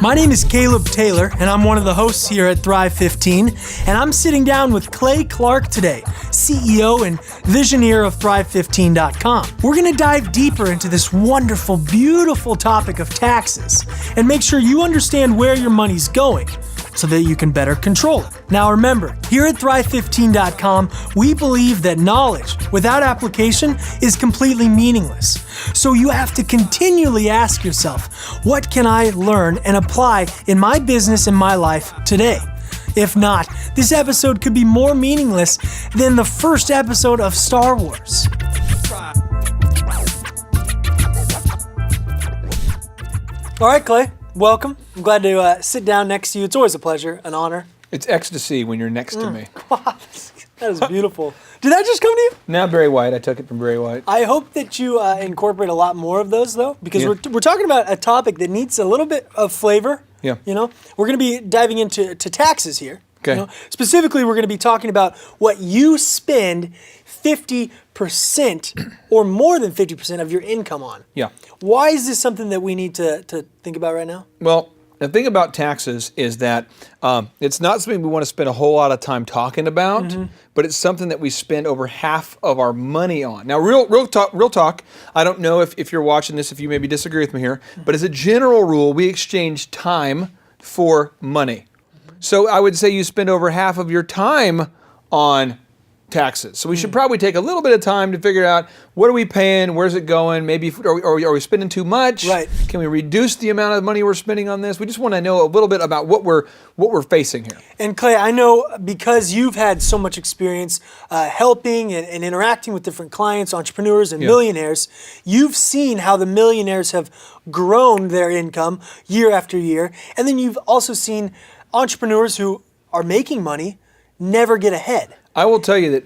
My name is Caleb Taylor, and I'm one of the hosts here at Thrive 15, and I'm sitting down with Clay Clark today, CEO and visioneer of Thrive15.com. We're going to dive deeper into this wonderful, beautiful topic of taxes and make sure you understand where your money's going so that you can better control it. Now remember, here at Thrive15.com, we believe that knowledge without application is completely meaningless. So you have to continually ask yourself, what can I learn and apply in my business and my life today? If not, this episode could be more meaningless than the first episode of Star Wars. All right, Clay, welcome. I'm glad to sit down next to you. It's always a pleasure, an honor. It's ecstasy when you're next to me. Wow, that is beautiful. Did that just come to you? Now Barry White. I took it from Barry White. I hope that you incorporate a lot more of those, though, because Yeah. we're talking about a topic that needs a little bit of flavor. Yeah. You know, we're going to be diving into taxes here. Okay. You know? Specifically, we're going to be talking about what you spend 50% or more than 50% of your income on. Yeah. Why is this something that we need to think about right now? Well, the thing about taxes is that it's not something we want to spend a whole lot of time talking about, but it's something that we spend over half of our money on. Now, real talk. I don't know if you're watching this, if you maybe disagree with me here, but as a general rule, we exchange time for money. So I would say you spend over half of your time on taxes. So we should probably take a little bit of time to figure out, what are we paying, where's it going, maybe are we spending too much? Right. Can we reduce the amount of money we're spending on this? We just want to know a little bit about what we're facing here. And Clay, I know because you've had so much experience helping and interacting with different clients, entrepreneurs, and millionaires, you've seen how the millionaires have grown their income year after year. And then you've also seen entrepreneurs who are making money never get ahead. I will tell you that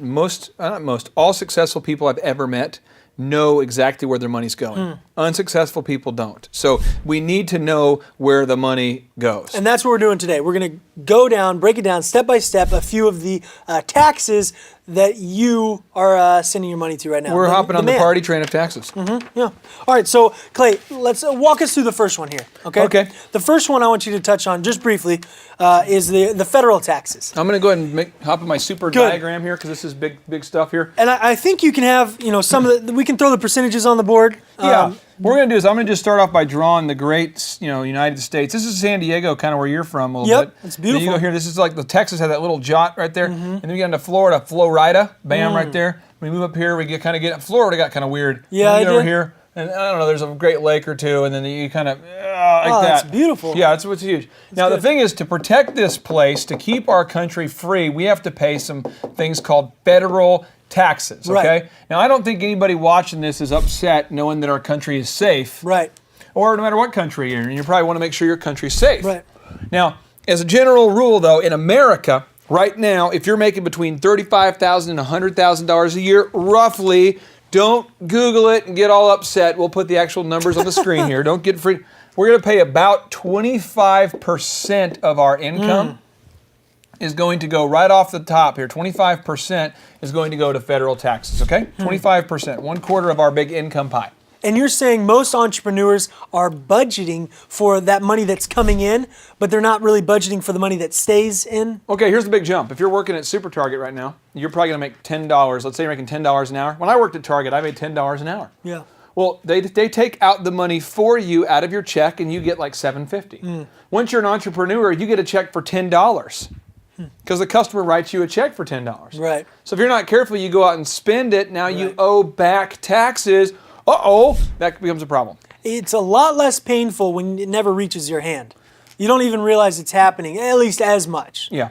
all successful people I've ever met know exactly where their money's going. Unsuccessful people don't. So we need to know where the money goes. And that's what we're doing today. We're going to go down, break it down step by step, a few of the taxes that you are sending your money to right now. We're hopping on the party train of taxes. Yeah. All right, so Clay, let's walk us through the first one here, okay? Okay. The first one I want you to touch on, just briefly, is the federal taxes. I'm going to go ahead and hop in my super diagram here, because this is big stuff here. And I think you can have, some of the, we can throw the percentages on the board. Yeah. What we're going to do is I'm going to just start off by drawing the great, United States. This is San Diego, kind of where you're from a little bit. It's beautiful. Then you go here. This is like the Texas has that little jot right there. And then we get into Florida, Florida, bam, right there. We move up here. We get Florida got kind of weird. Yeah, we get over here, and I don't know. There's a Great Lake or two, and then you kind of like that. That's beautiful. Yeah, it's huge. Now the thing is, to protect this place, to keep our country free, we have to pay some things called federal taxes, okay? Right. Now, I don't think anybody watching this is upset knowing that our country is safe. Right. Or no matter what country you're in, you probably want to make sure your country's safe. Right. Now, as a general rule, though, in America, right now, if you're making between $35,000 and $100,000 a year, roughly, don't Google it and get all upset. We'll put the actual numbers on the screen here. Don't get free. We're going to pay about 25% of our income is going to go right off the top here. 25% is going to go to federal taxes, okay? 25%, 1/4 of our big income pie. And you're saying most entrepreneurs are budgeting for that money that's coming in, but they're not really budgeting for the money that stays in? Okay, here's the big jump. If you're working at Super Target right now, you're probably going to make $10. Let's say you're making $10 an hour. When I worked at Target, I made $10 an hour. Yeah. Well, they take out the money for you out of your check, and you get like $7.50. Once you're an entrepreneur, you get a check for $10. Because the customer writes you a check for $10. Right. So if you're not careful, you go out and spend it. Now you owe back taxes. That becomes a problem. It's a lot less painful when it never reaches your hand. You don't even realize it's happening, at least as much. Yeah.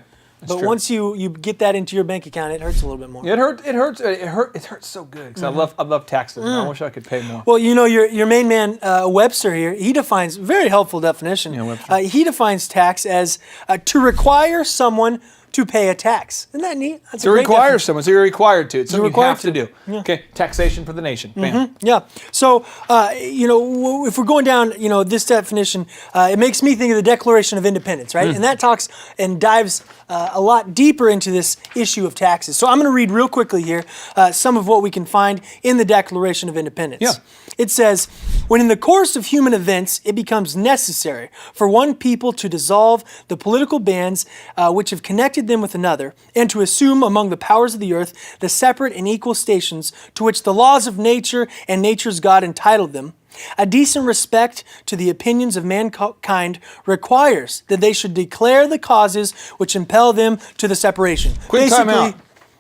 But once you get that into your bank account, it hurts a little bit more. It hurts so good because I love taxes. And I wish I could pay more. Well, your main man Webster here, he defines very helpful definition. Yeah, Webster. He defines tax as to require someone to pay a tax. Isn't that neat? That's to require someone, so you're required to. It's something you have to do. Yeah. Okay, taxation for the nation. Bam. Yeah. So, if we're going down, this definition, it makes me think of the Declaration of Independence, right? And that talks and dives a lot deeper into this issue of taxes. So I'm going to read real quickly here some of what we can find in the Declaration of Independence. Yeah. It says, when in the course of human events it becomes necessary for one people to dissolve the political bands which have connected them with another, and to assume among the powers of the earth the separate and equal stations to which the laws of nature and nature's God entitled them, a decent respect to the opinions of mankind requires that they should declare the causes which impel them to the separation. Quick time out.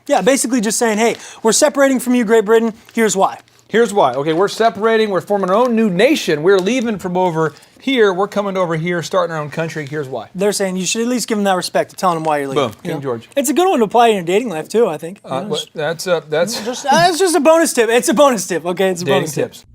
Yeah, basically just saying, hey, we're separating from you, Great Britain. Here's why. Here's why. Okay, we're separating. We're forming our own new nation. We're leaving from over here. We're coming over here, starting our own country. Here's why. They're saying you should at least give them that respect to telling them why you're leaving. Boom, King George. It's a good one to apply in your dating life too, I think. That's It's just a bonus tip. It's a bonus tip. Okay, it's a dating bonus tip. tips.